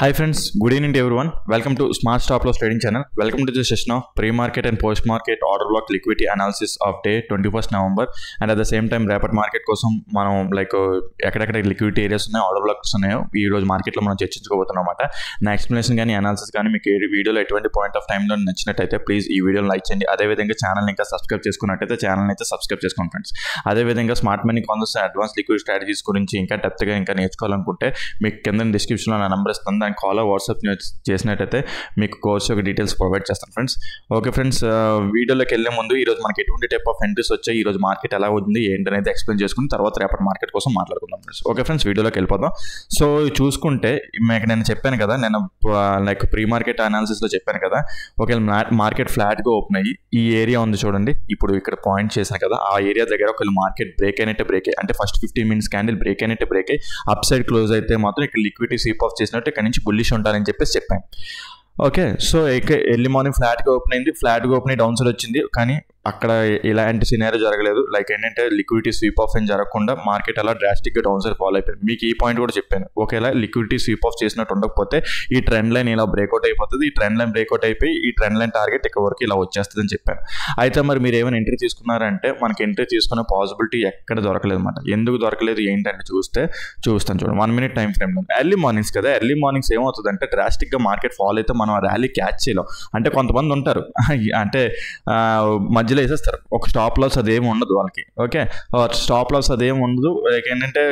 Hi friends, good evening to everyone. Welcome to Smart Stop Loss Trading Channel. Welcome to this session of pre-market and post-market order block liquidity analysis of day 21st November. And at the same time, రేపటి market కోసం మనం ఎక్కడెక్కడ liquidity areas ఉన్నాయో order blocks ఉన్నాయో ఈ రోజు మార్కెట్లో మనం చర్చించుకోబోతున్నాం అన్నమాట. నా ఎక్స్ప్లెనేషన్ కానీ అనాలిసిస్ కానీ మీకు వీడియోలో ఎటువంటి పాయింట్ ఆఫ్ టైంలో నచ్చినట్టయితే ప్లీజ్ ఈ వీడియోని లైక్ చేయండి. అదేవిధంగా ఛానల్ ఇంకా సబ్స్క్రైబ్ చేసుకున్నట్టయితే ఛానల్ అయితే సబ్స్క్రైబ్ చేసుకోండి ఫ్రెండ్స్. అదేవిధంగా smart money concepts advance liquid strategies గురించి ఇంకా డెప్త్గా ఇంకా నేర్చుకోవాలనుకుంటే మీకు కింద డిస్క్రిప్షన్లో నా నెంబర్ ఇస్తుంది. దానికి కాల్ వాట్సాప్ చేసినట్టయితే మీకు కోర్స్ యొక్క డీటెయిల్స్ ప్రొవైడ్ చేస్తాను ఫ్రెండ్స్. ఓకే ఫ్రెండ్స్, వీడియోలోకి వెళ్ళే ముందు ఈరోజు మనకి ఎటువంటి టైప్ ఆఫ్ ఎంట్రీస్ వచ్చాయి, ఈరోజు మార్కెట్ ఎలా ఉంది ఏంటనేది ఎక్స్ప్లెయిన్ చేసుకుని తర్వాత రేపటి మార్కెట్ కోసం మాట్లాడుకుందాం ఫ్రెండ్స్. ఓకే ఫ్రెండ్స్, వీడియోలోకి వెళ్ళిపోదాం. సో చూసుకుంటే మీకు నేను చెప్పాను కదా, నేను ప్రీ మార్కెట్ అనాలిసిస్లో చెప్పాను కదా, ఒకవేళ మార్కెట్ ఫ్లాట్గా ఓపెన్ అయ్యి ఈ ఏరియా ఉంది చూడండి, ఇప్పుడు ఇక్కడ పాయింట్ చేశాను కదా, ఆ ఏరియా దగ్గర ఒకవేళ మార్కెట్ బ్రేక్ అయినట్టే బ్రేక్ అంటే ఫస్ట్ 15 minutes క్యాండిల్ బ్రేక్ అయినట్టే బ్రేక్ అయ్యి అప్ సైడ్ క్లోజ్ అయితే మాత్రం ఇక్కడ లిక్విడిటీ స్వీప్ ఆఫ్ చేసినట్టు ఇక్కడ నుంచి బుల్లిష్ ఉంటారని చెప్పేసి చెప్పాను. ఓకే, సో ఎర్లీ మార్నింగ్ ఫ్లాట్గా ఓపెన్ అయింది, ఫ్లాట్గా ఓపెన్ అయ్యి డౌన్ సైడ్ వచ్చింది, కానీ అక్కడ ఇలాంటి సినారియో జరగలేదు. లైక్ ఏంటంటే లిక్విడిటీ స్వీప్ ఆఫ్ ఏం జరగకుండా మార్కెట్ అలా డ్రాస్టిక్గా డౌన్ సైడ్ ఫాలో అయిపోయింది. మీకు ఈ పాయింట్ కూడా చెప్పాను, ఒకేలా లిక్విడిటీ స్వీప్ ఆఫ్ చేసినట్టు ఉండకపోతే ఈ ట్రెండ్ లైన్ ఇలా బ్రేక్అవుట్ అయిపోతుంది, ఈ ట్రెండ్ లైన్ బ్రేక్అవుట్ అయిపోయి ఈ ట్రెండ్ లైన్ టార్గెట్ ఇక్కడ వరకు ఇలా వచ్చేస్తుంది అని చెప్పాను. అయితే మరి మీరు ఏమైనా ఎంట్రీ తీసుకున్నారంటే మనకి ఎంట్రీ తీసుకునే పాసిబిలిటీ ఎక్కడ దొరకలేదు అనమాట. ఎందుకు దొరకలేదు ఏంటంటే చూస్తాను చూడండి. 1 minute time frame early mornings కదా, ఎర్లీ మార్నింగ్స్ ఏమవుతుందంటే డ్రాస్టిక్గా మార్కెట్ ఫాలో అయితే మనం ఆ ర్యాలీ క్యాచ్ చేయలేం. అంటే కొంతమంది ఉంటారు అంటే మధ్యలో వేసేస్తారు, ఒక స్టాప్ లాస్ అదేమి ఉండదు వాళ్ళకి. ఓకే, స్టాప్ లాస్ అదేమి ఉండదు. లైక్ ఏంటంటే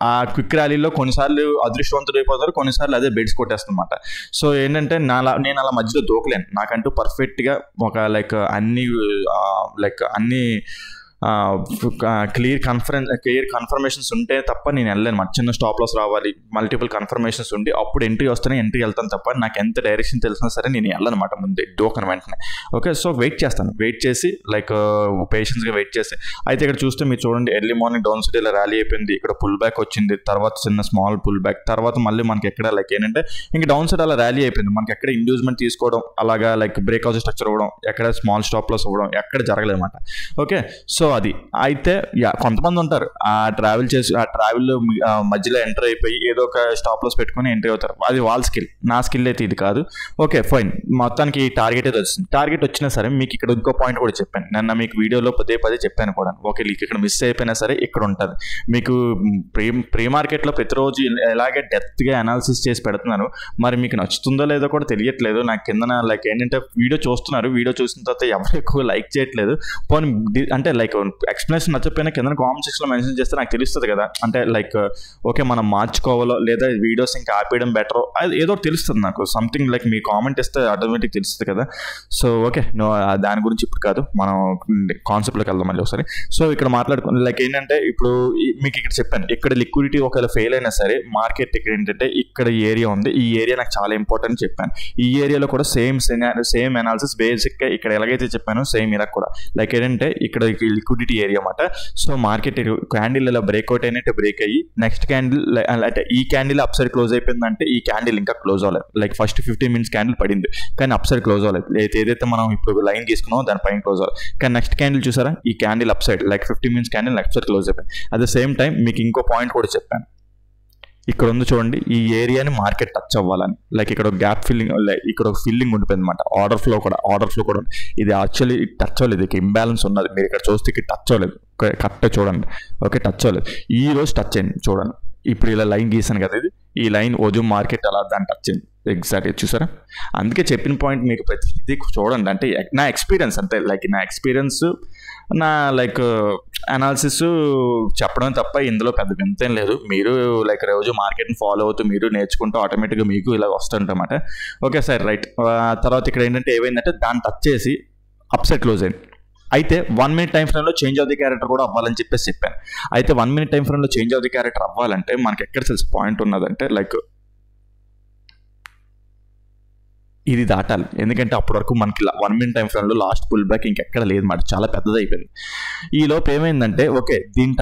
ఆ క్విక్ ర్యాలీలో కొన్నిసార్లు అదృష్టవంతులు అయిపోతారు, కొన్నిసార్లు అదే బెడ్స్ కొట్టేస్తుందన్నమాట. సో ఏంటంటే నేను అలా మధ్యలో దూకలేను, నాకంటూ పర్ఫెక్ట్గా ఒక అన్ని క్లియర్ కన్ఫర్మేషన్స్ ఉంటే తప్ప నేను వెళ్ళలేను మాట. చిన్న స్టాప్ లాస్ రావాలి, మల్టిపుల్ కన్ఫర్మేషన్స్ ఉండి అప్పుడు ఎంట్రీ వస్తేనే ఎంట్రీ వెళ్తాను తప్ప నాకు ఎంత డైరెక్షన్ తెలిసినా సరే నేను వెళ్ళనమాట ముందే దూకను వెంటనే. ఓకే, సో వెయిట్ చేసి పేషెన్స్గా వెయిట్ చేసి అయితే ఇక్కడ చూస్తే మీరు చూడండి, ఎర్లీ మార్నింగ్ డౌన్ సైడ్ ఇలా ర్యాలీ అయిపోయింది, ఇక్కడ పుల్ బ్యాక్ వచ్చింది, తర్వాత చిన్న స్మాల్ పుల్ బ్యాక్, తర్వాత మళ్ళీ మనకి ఎక్కడ ఏంటంటే ఇంకా డౌన్ సైడ్ అలా ర్యాలీ అయిపోయింది. మనకి ఎక్కడ ఇండ్యూస్మెంట్ తీసుకోవడం అలాగా బ్రేక్అవుట్ స్ట్రక్చర్ అవ్వడం, ఎక్కడ స్మాల్ స్టాప్ లాస్ అవ్వడం ఎక్కడ జరగలేదు అనమాట. ఓకే, సో అది అయితే కొంతమంది ఉంటారు ఆ ట్రావెల్లో మధ్యలో ఎంటర్ అయిపోయి ఏదో ఒక స్టాప్ లాస్ పెట్టుకుని ఎంట్రీ అవుతారు, అది వాళ్ళ స్కిల్. నా స్కిల్ అయితే ఇది కాదు. ఓకే ఫైన్, మొత్తానికి టార్గెట్ అయితే వచ్చింది. టార్గెట్ వచ్చినా సరే మీకు ఇక్కడ ఇంకో పాయింట్ కూడా చెప్పాను, నిన్న మీకు వీడియోలో పదే చెప్పాను కూడా. ఓకే, ఇక్కడ మిస్ అయిపోయినా సరే ఇక్కడ ఉంటుంది మీకు ప్రీ మార్కెట్లో ప్రతిరోజు ఎలాగే డెప్త్గా అనాలిసిస్ చేసి పెడుతున్నాను. మరి మీకు నచ్చుతుందో లేదో కూడా తెలియట్లేదు. నాకు కింద ఏంటంటే వీడియో చూస్తున్నారు, వీడియో చూసిన తర్వాత ఎవరు ఎక్కువ లైక్ చేయట్లేదు. పోనీ అంటే ఎక్స్ప్లెనేషన్ నచ్చకపోయినా కింద కామెంట్ సెక్షన్లో మెన్షన్ చేస్తే నాకు తెలుస్తుంది కదా, అంటే ఓకే మనం మార్చుకోవాలో లేదా వీడియోస్ ఇంకా ఆపేయడం బెటరో అది ఏదో తెలుస్తుంది నాకు. సంథింగ్ మీ కామెంట్ ఇస్తే ఆటోమేటిక్ తెలుస్తుంది కదా. సో ఓకే, దాని గురించి ఇప్పుడు కాదు, మనం కాన్సెప్ట్లోకి వెళ్దాం మళ్ళీ ఒకసారి. సో ఇక్కడ మాట్లాడుకుని ఏంటంటే ఇప్పుడు మీకు ఇక్కడ చెప్పాను, ఇక్కడ లిక్విడిటీ ఒకవేళ ఫెయిల్ అయినా సరే మార్కెట్ ఇక్కడ ఏంటంటే ఇక్కడ ఏరియా ఉంది, ఈ ఏరియా నాకు చాలా ఇంపార్టెంట్ చెప్పాను. ఈ ఏరియాలో కూడా సేమ్ అనాలిసిస్ బేసిక్గా ఇక్కడ ఎలాగైతే చెప్పాను సేమ్ ఇలా కూడా ఏంటంటే ఇక్కడ లిక్విడిటీ ఏరియా అన్నమాట. సో మార్కెట్ క్యాండిల్ ఇలా బ్రేక్అవుట్ అయినట్టు బ్రేక్ అయ్యి నెక్స్ట్ క్యాండిల్ అంటే ఈ క్యాండిల్ అప్ సైడ్ క్లోజ్ అయిపోయిందంటే ఈ క్యాండిల్ ఇంకా క్లోజ్ అవ్వలేదు. ఫస్ట్ 15 minutes క్యాండిల్ పడింది కానీ అప్ సైడ్ క్లోజ్ అవ్వలేదు. ఏదైతే మనం ఇప్పుడు లైన్ తీసుకున్నామో దానిపైన క్లోజ్ అవ్వాలి. కానీ నెక్స్ట్ క్యాండిల్ చూసారా, ఈ candle up side 15 minutes candle up side close అయిపోయింది. అట్ ద సేమ్ టైం మీకు ఇంకో పాయింట్ కూడా చెప్పాను, ఇక్కడ ఉంది చూడండి, ఈ ఏరియాని మార్కెట్ టచ్ అవ్వాలని ఇక్కడ ఒక గ్యాప్ ఫిల్లింగ్, ఇక్కడ ఒక ఫిల్లింగ్ ఉండిపోయింది అనమాట. ఆర్డర్ ఫ్లో కూడా ఇది యాక్చువల్లీ టచ్ అవ్వలేదు, ఇక ఇంబ్యాలెన్స్ ఉన్నది. మీరు ఇక్కడ చూస్తే ఇక్కడ టచ్ అవ్వలేదు, కరెక్ట్ చూడండి. ఓకే, టచ్ అవ్వలేదు, ఈ రోజు టచ్ అయింది చూడండి. ఇప్పుడు ఇలా లైన్ గీసాను కదా, ఈ లైన్ ఓజు మార్కెట్ అలా దాన్ని టచ్ అయింది ఎగ్జాక్ట్గా, చూసారా. అందుకే చెప్పిన పాయింట్ మీకు ప్రతిదీ చూడండి, అంటే నా ఎక్స్పీరియన్స్ అంతే. నా ఎక్స్పీరియన్స్ నా అనాలిసిస్ చెప్పడం తప్ప ఇందులో పెద్ద వింతేం లేదు. మీరు రోజు మార్కెట్ని ఫాలో అవుతూ మీరు నేర్చుకుంటూ ఆటోమేటిక్గా మీకు ఇలా వస్తుంటన్నమాట. Okay sir, right. తర్వాత ఇక్కడ ఏంటంటే ఏమైందంటే దాన్ని టచ్ చేసి అప్ సైడ్ క్లోజ్ అయింది. అయితే 1 minute టైం ఫ్రేమ్లో చేంజ్ ఆఫ్ ది క్యారెక్టర్ కూడా అవ్వాలని చెప్పాను. అయితే 1 minute టైం ఫ్రేమ్లో చేంజ్ ఆఫ్ ది క్యారెక్టర్ అవ్వాలంటే మనకి ఎక్కడ తెలిసి పాయింట్ ఉన్నదంటే ఇది దాటాలి. ఎందుకంటే అప్పటి వరకు మనకి 1 minute టైం ఫ్రేమ్లో లాస్ట్ పుల్ బ్యాక్ ఇంకెక్కడ లేదు మాట, చాలా పెద్దదైపోయింది. ఈ లోపు ఏమైందంటే ఓకే దీని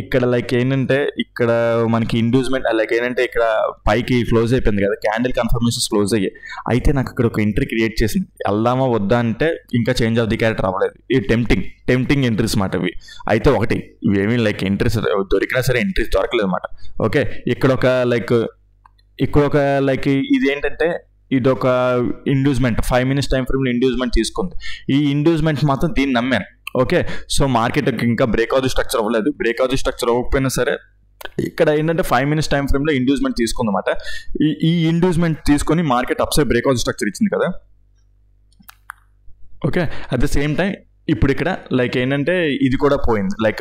ఇక్కడ ఏంటంటే ఇక్కడ మనకి ఇండ్యూస్మెంట్ ఏంటంటే ఇక్కడ పైకి క్లోజ్ అయిపోయింది కదా, క్యాండిల్ కన్ఫర్మేషన్స్ క్లోజ్ అయ్యాయి. అయితే నాకు ఇక్కడ ఒక ఎంట్రీ క్రియేట్ చేసింది, వెళ్దామా వద్దా అంటే ఇంకా చేంజ్ ఆఫ్ ది క్యారెక్టర్ అవ్వలేదు. ఈ టెంప్టింగ్ ఎంట్రీస్ మాట ఇవి. అయితే ఒకటి ఇవేమీ ఎంట్రీస్ దొరికినా సరే ఎంట్రీస్ దొరకలేదు అనమాట. ఓకే, ఇక్కడ ఒక ఇక్కడ ఒక లైక్ ఇది ఏంటంటే ఇది ఒక ఇండ్యూస్మెంట్ 5 minutes టైం ఫ్రేమ్లో ఇండ్యూస్మెంట్ తీసుకుంది. ఈ ఇండ్యూస్మెంట్ మాత్రం దీన్ని నమ్మాను. ఓకే, సో మార్కెట్ ఇంకా బ్రేక్అవుట్ స్ట్రక్చర్ అవ్వలేదు. బ్రేక్అవుట్ స్ట్రక్చర్ అవ్వకపోయినా సరే ఇక్కడ ఏంటంటే 5 minutes టైం ఫ్రేమ్లో ఇండ్యూస్మెంట్ తీసుకుందన్నమాట. ఈ ఇండ్యూస్మెంట్ తీసుకొని మార్కెట్ అప్సైడ్ బ్రేక్అవుట్ స్ట్రక్చర్ ఇచ్చింది కదా. Okay, at the same time ఇప్పుడు ఇక్కడ లైక్ ఏంటంటే ఇది కూడా పోయింది, like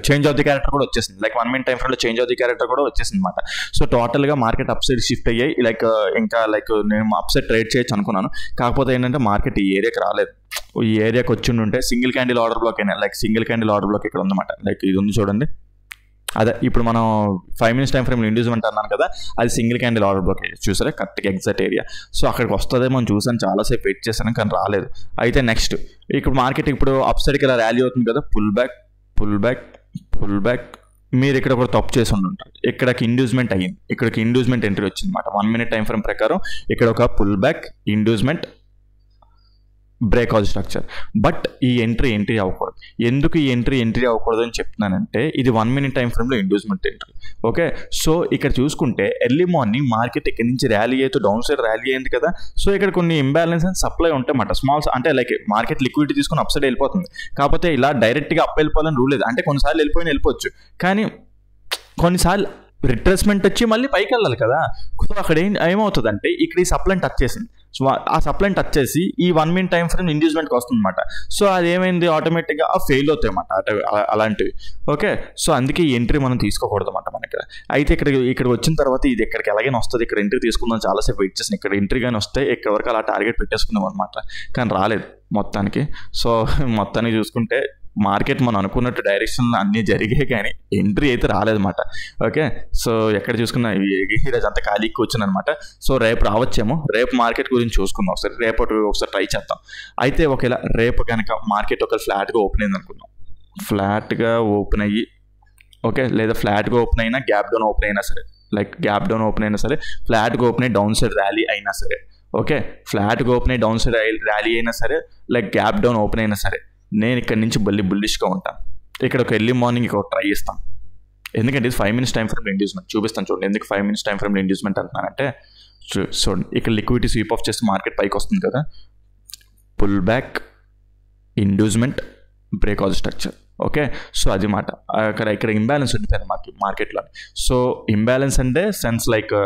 change of the character కూడా వచ్చేసింది. లైక్ 1 minute టైం ఫ్రేమ్లో చేంజ్ ఆఫ్ ది క్యారెక్టర్ కూడా వచ్చేసింది అనమాట. సో టోటల్గా మార్కెట్ అప్ సైడ్ షిఫ్ట్ అయ్యాయి. లైక్ ఇంకా లైక్ నేను అప్ సైడ్ ట్రేడ్ చేయొచ్చు అనుకున్నాను, కాకపోతే ఏంటంటే మార్కెట్ ఈ ఏరియాకి రాలేదు. ఈ ఏరియాకి వచ్చి ఉంటే సింగిల్ క్యాండిల్ ఆర్డర్ బ్లాక్ అయినా, like single candle order black ఇక్కడ ఉందన్నమాట. లైక్ ఇది ఉంది చూడండి, అదే ఇప్పుడు మనం 5 minutes టైం ఫ్రేమ్లో ఇండ్యూస్మెంట్ అన్నాను కదా, అది సింగిల్ క్యాండిల్ ఆర్డర్ బ్లాక్ చూసారా కరెక్ట్గా ఎగ్జాక్ట్ ఏరియా. సో అక్కడికి వస్తుందేమో మనం చూసాను, చాలాసేపు వెయిట్ చేశాను కానీ రాలేదు. అయితే నెక్స్ట్ ఇప్పుడు మార్కెట్ ఇప్పుడు అప్ సైడ్కి ఇలా ర్యాలీ అవుతుంది కదా, పుల్ బ్యాక్. మీరు ఇక్కడ కూడా తప్పు చేసి ఉంటారు. ఇక్కడికి ఇండ్యూస్మెంట్ అయ్యింది, ఇక్కడికి ఇండ్యూస్మెంట్ ఎంట్రీ వచ్చింది అనమాట. 1 minute టైం ఫ్రేమ్ ప్రకారం ఇక్కడ ఒక pull back, inducement, breakout structure. But ఈ ఎంట్రీ అవ్వకూడదు. ఎందుకు ఈ ఎంట్రీ అవ్వకూడదు అని చెప్తున్నానంటే ఇది 1 minute టైం ఫ్రేమ్లో ఇండ్యూస్మెంట్ ఎంట్రీ. ఓకే, సో ఇక్కడ చూసుకుంటే ఎర్లీ మార్నింగ్ మార్కెట్ ఇక్కడ నుంచి ర్యాలీ అయితే డౌన్ సైడ్ ర్యాలీ అయింది కదా. సో ఇక్కడ కొన్ని ఇంబ్యాలెన్స్ అండ్ సప్లై ఉంటాయన్నమాట. స్మాల్స్ అంటే లైక్ మార్కెట్ లిక్విడిటీ తీసుకుని అప్ సైడ్ వెళ్ళిపోతుంది, కాకపోతే ఇలా డైరెక్ట్గా అప్ వెళ్ళిపోవాలని రూల్ లేదు. అంటే కొన్నిసార్లు వెళ్ళిపోవచ్చు, కానీ కొన్నిసార్లు రిట్రేస్మెంట్ వచ్చి మళ్ళీ పైకి వెళ్ళాలి కదా. సో అక్కడ ఏమవుతుందంటే ఇక్కడ ఈ సప్లైని టచ్ చేసింది. సో ఆ సప్లైని టచ్ చేసి ఈ 1 minute టైం ఫ్రేమ్ ఇండ్యూస్మెంట్కి వస్తుంది అనమాట. సో అది ఏమైంది, ఆటోమేటిక్గా ఫెయిల్ అవుతాయి అన్నమాట అలాంటివి. ఓకే, సో అందుకే ఈ ఎంట్రీ మనం తీసుకోకూడదు అనమాట మన ఇక్కడ. అయితే ఇక్కడ వచ్చిన తర్వాత ఇది ఎక్కడికి ఎలాగైనా వస్తుంది, ఇక్కడ ఎంట్రీ తీసుకుందాం చాలాసేపు వెయిట్ చేసిన. ఇక్కడ ఎంట్రీ కానీ వస్తే ఇక్కడ వరకు అలా టార్గెట్ పెట్టేసుకుందాం అనమాట, కానీ రాలేదు మొత్తానికి. సో మొత్తానికి చూసుకుంటే మార్కెట్ మనం అనుకున్నట్టు డైరెక్షన్లో అన్నీ జరిగాయి కానీ ఎంట్రీ అయితే రాలేదన్నమాట. ఓకే, సో ఎక్కడ చూసుకున్నా ఈరోజు అంతా ఖాళీకి కూర్చుని అనమాట. సో రేపు రావచ్చేమో, రేపు మార్కెట్ గురించి చూసుకుందాం ఒకసారి, ఒకసారి ట్రై చేద్దాం. అయితే ఒకవేళ రేపు కనుక మార్కెట్ ఒక ఫ్లాట్గా ఓపెన్ అయింది అనుకుందాం, ఫ్లాట్గా ఓపెన్ అయ్యి ఓకే, లేదా ఫ్లాట్గా ఓపెన్ అయినా గ్యాప్ డౌన్ ఓపెన్ అయినా సరే, లైక్ గ్యాప్ డౌన్ ఓపెన్ అయినా సరే, ఫ్లాట్గా ఓపెన్ అయ్యి డౌన్ సైడ్ ర్యాలీ అయినా సరే, ఓకే, ఫ్లాట్గా ఓపెన్ అయ్యి డౌన్ సైడ్ ర్యాలీ అయినా సరే, లైక్ గ్యాప్ డౌన్ ఓపెన్ అయినా సరే, నేను ఇక్కడ నుంచి బుల్లిష్గా ఉంటాను. ఇక్కడ ఒక ఎర్లీ మార్నింగ్ ఇక్కడ ట్రై చేస్తాను, ఎందుకంటే ఇది 5 minutes టైం ఫ్రేమ్లో ఇండ్యూస్మెంట్ చూపిస్తాను చూడండి. ఎందుకు 5 minutes టైం ఫ్రేమ్లో ఇండ్యూస్మెంట్ అంటున్నానంటే చూడండి, ఇక్కడ లిక్విడిటీ స్వీప్ ఆఫ్ చేస్తే మార్కెట్ పైకి వస్తుంది కదా, pull back, inducement, breakout structure. Okay, so అది మాట. ఇక్కడ ఇంబ్యాలెన్స్ ఉండిపోయింది మార్కెట్లో. సో ఇంబ్యాలెన్స్ అంటే సెన్స్ లైక్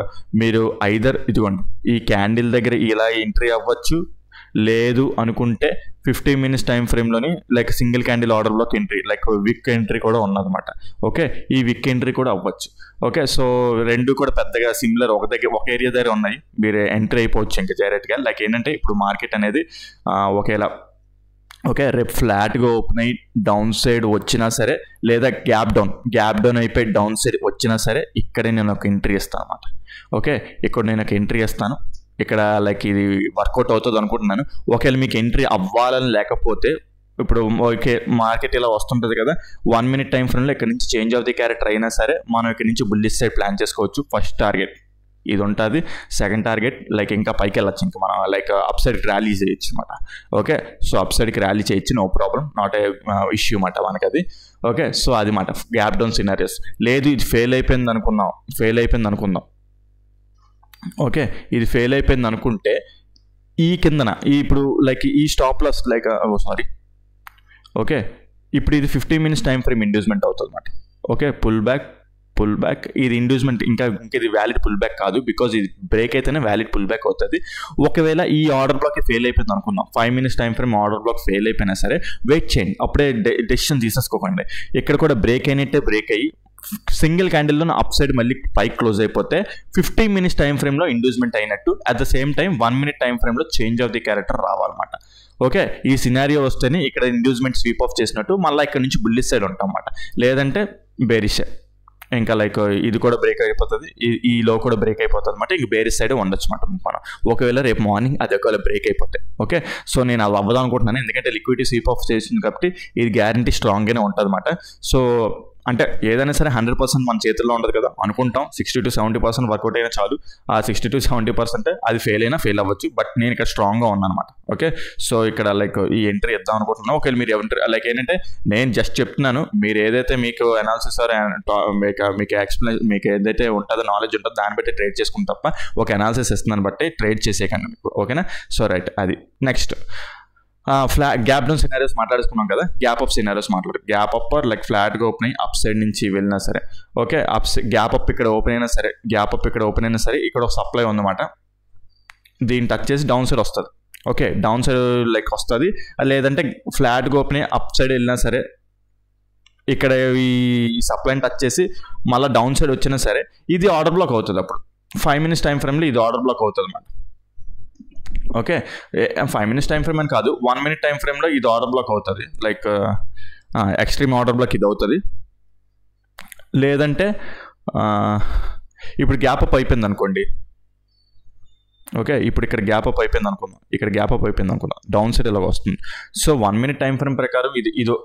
మీరు ఐదర్ ఇదిగోండి ఈ క్యాండిల్ దగ్గర ఇలా ఎంట్రీ అవ్వచ్చు, లేదు అనుకుంటే 15 minutes టైం ఫ్రేమ్లోని like single candle order block entry, like wick entry కూడా ఉన్నదన్నమాట. ఓకే, ఈ విక్ ఎంట్రీ కూడా అవ్వచ్చు. ఓకే, సో రెండు కూడా పెద్దగా సిమిలర్, ఒక ఏరియా దగ్గర ఉన్నాయి, మీరు ఎంట్రీ అయిపోవచ్చు ఇంకా డైరెక్ట్గా. లైక్ ఏంటంటే ఇప్పుడు మార్కెట్ అనేది ఒకేలా ఓకే రేపు ఫ్లాట్గా ఓపెన్ అయ్యి డౌన్ సైడ్ వచ్చినా సరే, లేదా గ్యాప్ డౌన్ అయిపోయి డౌన్ సైడ్ వచ్చినా సరే, ఇక్కడే నేను ఒక ఎంట్రీ ఇస్తాను అన్నమాట. ఓకే, ఇక్కడ నేను ఒక ఎంట్రీ ఇస్తాను. ఇక్కడ లైక్ ఇది వర్కౌట్ అవుతుంది అనుకుంటున్నాను. ఒకవేళ మీకు ఎంట్రీ అవ్వాలని లేకపోతే ఇప్పుడు ఓకే మార్కెట్ ఇలా వస్తుంటుంది కదా, 1 minute టైం ఫ్రేమ్లో ఇక్కడ నుంచి చేంజ్ ఆఫ్ ది క్యారెక్టర్ అయినా సరే మనం ఇక్కడ నుంచి బుల్లిష్ సైడ్ ప్లాన్ చేసుకోవచ్చు. ఫస్ట్ టార్గెట్ ఇది ఉంటుంది, సెకండ్ టార్గెట్ లైక్ ఇంకా పైకి వెళ్ళచ్చు, ఇంకా మనం లైక్ అప్ సైడ్కి ర్యాలీ చేయొచ్చు అనమాట. ఓకే, సో అప్ సైడ్కి ర్యాలీ చేయొచ్చు, no problem, not a issue అన్నమాట మనకి అది. ఓకే, సో అది మాట గ్యాప్ డౌన్ సినారియోస్. లేదు ఇది ఫెయిల్ అయిపోయింది అనుకుందాం. ఓకే, ఇది ఫెయిల్ అయిపోయింది అనుకుంటే ఈ కిందన ఇప్పుడు లైక్ ఈ స్టాప్ లాస్ లైక్ ఓకే ఇప్పుడు ఇది 15 minutes టైం ఫ్రేమ్ ఇండ్యూస్మెంట్ అవుతుంది అన్నమాట. ఓకే, పుల్ బ్యాక్ ఇది ఇండ్యూస్మెంట్, ఇంకా ఇది వ్యాలిడ్ పుల్ బ్యాక్ కాదు, బికాజ్ ఇది బ్రేక్ అయితేనే వ్యాలిడ్ పుల్ బ్యాక్ అవుతుంది. ఒకవేళ ఈ ఆర్డర్ బ్లాక్ ఫెయిల్ అయిపోయింది అనుకుందాం, 5 minutes time frame order black fail అయిపోయినా సరే వెయిట్ చేయండి, అప్పుడే డెసిషన్ తీసేసుకోకండి. ఇక్కడ కూడా బ్రేక్ అయినట్టే బ్రేక్ అయ్యి సింగిల్ క్యాండిల్లో అప్ సైడ్ మళ్ళీ పైకి క్లోజ్ అయిపోతే 15 minutes టైం ఫ్రేమ్లో ఇండ్యూస్మెంట్ అయినట్టు. At the same time 1 minute time ఫ్రేమ్లో చేంజ్ ఆఫ్ ది క్యారెక్టర్ రావాలన్నమాట. ఓకే, ఈ సినారియో వస్తేనే ఇక్కడ ఇండ్యూస్మెంట్ స్వీప్ ఆఫ్ చేసినట్టు మళ్ళీ ఇక్కడ నుంచి బుల్లిష్ సైడ్ ఉంటాం అన్నమాట, లేదంటే బేరిష్ ఇంకా లైక్ ఇది కూడా బ్రేక్ అయిపోతుంది, ఈ లో కూడా బ్రేక్ అయిపోతుంది అనమాట. ఇంక బేరిష్ సైడ్ ఉండొచ్చు అనమాట మనం. ఒకవేళ రేపు మార్నింగ్ అది ఒకవేళ బ్రేక్ అయిపోతే ఓకే, సో నేను అవి అవ్వదు అనుకుంటున్నాను, ఎందుకంటే లిక్విడిటీ స్వీప్ ఆఫ్ చేసింది కాబట్టి ఇది గ్యారంటీ స్ట్రాంగ్గానే ఉంటుంది అనమాట. సో అంటే ఏదైనా సరే 100% మన చేతుల్లో ఉండదు కదా, అనుకుంటాం 60 to 70% వర్కౌట్ అయినా చాలు. ఆ 60 to 70% అది ఫెయిల్ అయినా ఫెయిల్ అవ్వచ్చు, బట్ నేను ఇక్కడ స్ట్రాంగ్గా ఉన్నాను అనమాట. ఓకే, సో ఇక్కడ లైక్ ఈ ఎంట్రీ ఇద్దాం అనుకుంటున్నాను. ఒకవేళ మీరు ఎంట్రీ లైక్ ఏంటంటే నేను జస్ట్ చెప్తున్నాను, మీరు ఏదైతే మీకు అనాలిసిస్ మీకు ఎక్స్ప్లెయిన్ మీకు ఏదైతే ఉంటుందో నాలెడ్జ్ ఉంటుందో దాన్ని బట్టి ట్రేడ్ చేసుకుని తప్ప ఒక అనాలిసిస్ ఇస్తున్నాను బట్టి ట్రేడ్ చేసేయకండి మీకు. ఓకేనా, సో రైట్. అది నెక్స్ట్ గ్యాప్ డౌన్ సినారియోస్ మాట్లాడుకున్నాం కదా, gap up scenarios gap up like ఫ్లాట్గా ఓపెన్ అయ్యి అప్ సైడ్ నుంచి వెళ్ళినా సరే, ఓకే, గ్యాప్ అప్ ఇక్కడ ఓపెన్ అయినా సరే, గ్యాప్ అప్ ఇక్కడ ఓపెన్ అయినా సరే, ఇక్కడ ఒక సప్లై ఉందన్నమాట, దీన్ని టచ్ చేసి డౌన్ సైడ్ వస్తుంది. ఓకే, డౌన్ సైడ్ లైక్ వస్తుంది. లేదంటే ఫ్లాట్గా ఓపెన్ అయ్యి అప్ సైడ్ వెళ్ళినా సరే, ఇక్కడ ఈ సప్లైని టచ్ చేసి మళ్ళీ డౌన్ సైడ్ వచ్చినా సరే ఇది ఆర్డర్ బ్లాక్ అవుతుంది. అప్పుడు 5 minutes టైం ఫ్రేమ్లో ఇది ఆర్డర్ బ్లాక్ అవుతుంది అన్నమాట. ఓకే, 5 minutes టైం ఫ్రేమ్ అని కాదు, 1 minute టైం ఫ్రేమ్లో ఇది ఆర్డర్ బ్లాక్ అవుతుంది. లైక్ ఎక్స్ట్రీమ్ ఆర్డర్ బ్లాక్ ఇది అవుతుంది. లేదంటే ఇప్పుడు గ్యాప్ అప్ అయిపోయింది అనుకోండి. ఓకే, ఇప్పుడు ఇక్కడ గ్యాప్ అప్ అయిపోయింది అనుకుందాం, ఇక్కడ గ్యాప్ అప్ అయిపోయింది అనుకుందాం, డౌన్ సైడ్ ఇలాగ వస్తుంది. సో 1 minute టైం ఫ్రేమ్ ప్రకారం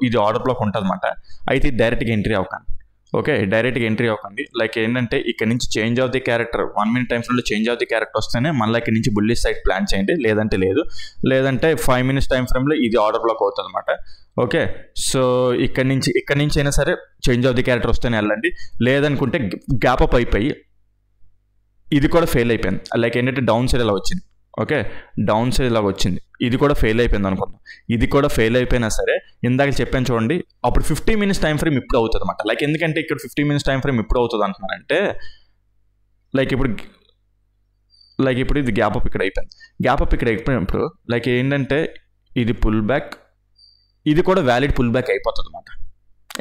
ఇది ఆర్డర్ బ్లాక్ ఉంటుంది అన్నమాట. అయితే డైరెక్ట్గా ఎంట్రీ అవ్వకండి. ఓకే, డైరెక్ట్గా ఎంట్రీ అవ్వకండి. లైక్ ఏంటంటే ఇక్కడ నుంచి change of the character 1 minute time ఫ్రేమ్లో చేంజ్ ఆఫ్ ది క్యారెక్టర్ వస్తేనే మళ్ళీ ఇక్కడ నుంచి బుల్లిష్ సైడ్ ప్లాన్ చేయండి, లేదంటే లేదు. లేదంటే 5 minutes టైం ఫ్రేమ్లో ఇది ఆర్డర్ బ్లాక్ అవుతుంది అనమాట. ఓకే, సో ఇక్కడ నుంచి అయినా సరే చేంజ్ ఆఫ్ ది క్యారెక్టర్ వస్తేనే వెళ్ళండి. లేదనుకుంటే గ్యాప్ అప్ అయిపోయి ఇది కూడా ఫెయిల్ అయిపోయింది. లైక్ ఏంటంటే డౌన్ సైడ్ ఇలా వచ్చింది. ఓకే, డౌన్ సైడ్ ఇలాగ వచ్చింది, ఇది కూడా ఫెయిల్ అయిపోయింది అనుకుందాం. ఇది కూడా ఫెయిల్ అయిపోయినా సరే ఇందాక చెప్పాను చూడండి, అప్పుడు 50 minutes టైం ఫ్రేమ్ ఇప్పుడు అవుతుంది అనమాట. లైక్ ఎందుకంటే ఇక్కడ 50 minutes టైం ఫ్రేమ్ ఇప్పుడు అవుతుంది అంటున్నానంటే లైక్ ఇప్పుడు ఇది గ్యాప్ అప్ ఇక్కడ అయిపోయింది. గ్యాప్ అప్ ఇక్కడ అయిపోయినప్పుడు లైక్ ఏంటంటే ఇది పుల్ బ్యాక్, ఇది కూడా వ్యాలిడ్ పుల్ బ్యాక్ అయిపోతుంది అనమాట.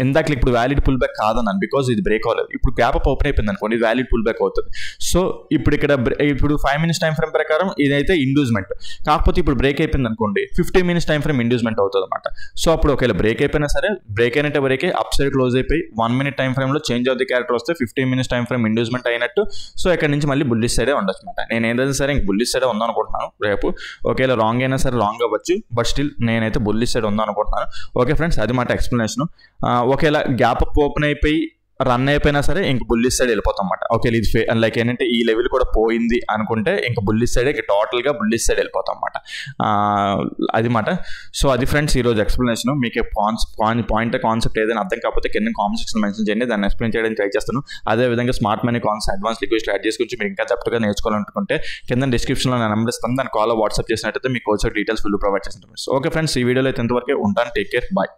ఇందాక ఇప్పుడు వ్యాలిడ్ పుల్ బ్యాక్ కాదన్నాను, బికాజ్ ఇది బ్రేక్ అవ్వలేదు. ఇప్పుడు గ్యాప్ అప్ ఓపెన్ అయిపోయింది అనుకోండి, వ్యాలిడ్ పుల్ బ్యాక్ అవుతుంది. సో ఇప్పుడు 5 minutes టైం ఫ్రేమ్ ప్రకారం ఇదైతే ఇండ్యూస్మెంట్, కాకపోతే ఇప్పుడు బ్రేక్ అయిపోయింది అనుకోండి 50 minutes టైం ఫ్రేమ్ ఇండ్యూస్మెంట్ అవుతుంది అనమాట. సో అప్పుడు ఒకవేళ బ్రేక్ అయిపోయినా సరే, బ్రేక్ అయినట్టే బ్రేకే అప్ సైడ్ క్లోజ్ అయిపోయి 1 minute టైం ఫ్రేమ్లో చేంజ్ ఆఫ్ ది క్యారెక్టర్ వస్తే 50 minutes టైం ఫ్రేమ్ ఇండ్యూస్మెంట్ అయినట్టు. సో ఇక్కడ నుంచి మళ్ళీ బుల్లిష్ సైడే ఉండొచ్చు అనమాట. నేను ఏదైనా సరే ఇంక బుల్లిష్ సైడే ఉందాం అనుకుంటున్నాను రేపు. ఒకవేళ రాంగ్ అయినా సరే రాంగ్ అవ్వచ్చు, బట్ స్టిల్ నేనైతే బుల్లిష్ సైడ్ ఉందాం అనుకుంటున్నాను. ఓకే ఫ్రెండ్స్, అది మాట ఎక్స్ప్లెనేషన్. ఒకవేళ గ్యాప్ అప్ ఓపెన్ అయిపోయి రన్ అయిపోయినా సరే ఇంక బుల్లిష్ సైడ్ వెళ్ళిపోతాం అన్నమాట. ఓకే, ఇది లైక్ ఏంటంటే ఈ లెవెల్ కూడా పోయింది అనుకుంటే ఇంక బుల్లిష్ సైడ్ ఇంక టోటల్గా బుల్లిష్ సైడ్ వెళ్ళిపోతాం అన్నమాట. అది మాట. సో అది ఫ్రెండ్స్ ఈరోజు ఎక్స్ప్లెనేషన్. మీకు కాన్సెప్ట్ ఏదైనా అర్థం కాకపోతే కింద కామెంట్ సెక్షన్ మెన్షన్ చేయండి, దాన్ని ఎక్స్ప్లెయిన్ చేయడానికి ట్రై చేస్తాను. అదేవిధంగా smart money cons advance liquid strategies గురించి మీరు ఇంకా డెప్త్గా నేర్చుకోవాలనుకుంటే కింద డిస్క్రిప్షన్లో నేను నెంబర్ ఇస్తాను, దాని కాల్ వాట్సాప్ చేసినట్టయితే మీకు కోచ్ డీటెయిల్స్ ఫుల్ ప్రొవైడ్ చేస్తాను. ఓకే ఫ్రెండ్స్, ఈ వీడియోలో అయితే ఇంతవరకే ఉంటాను. Take care, bye.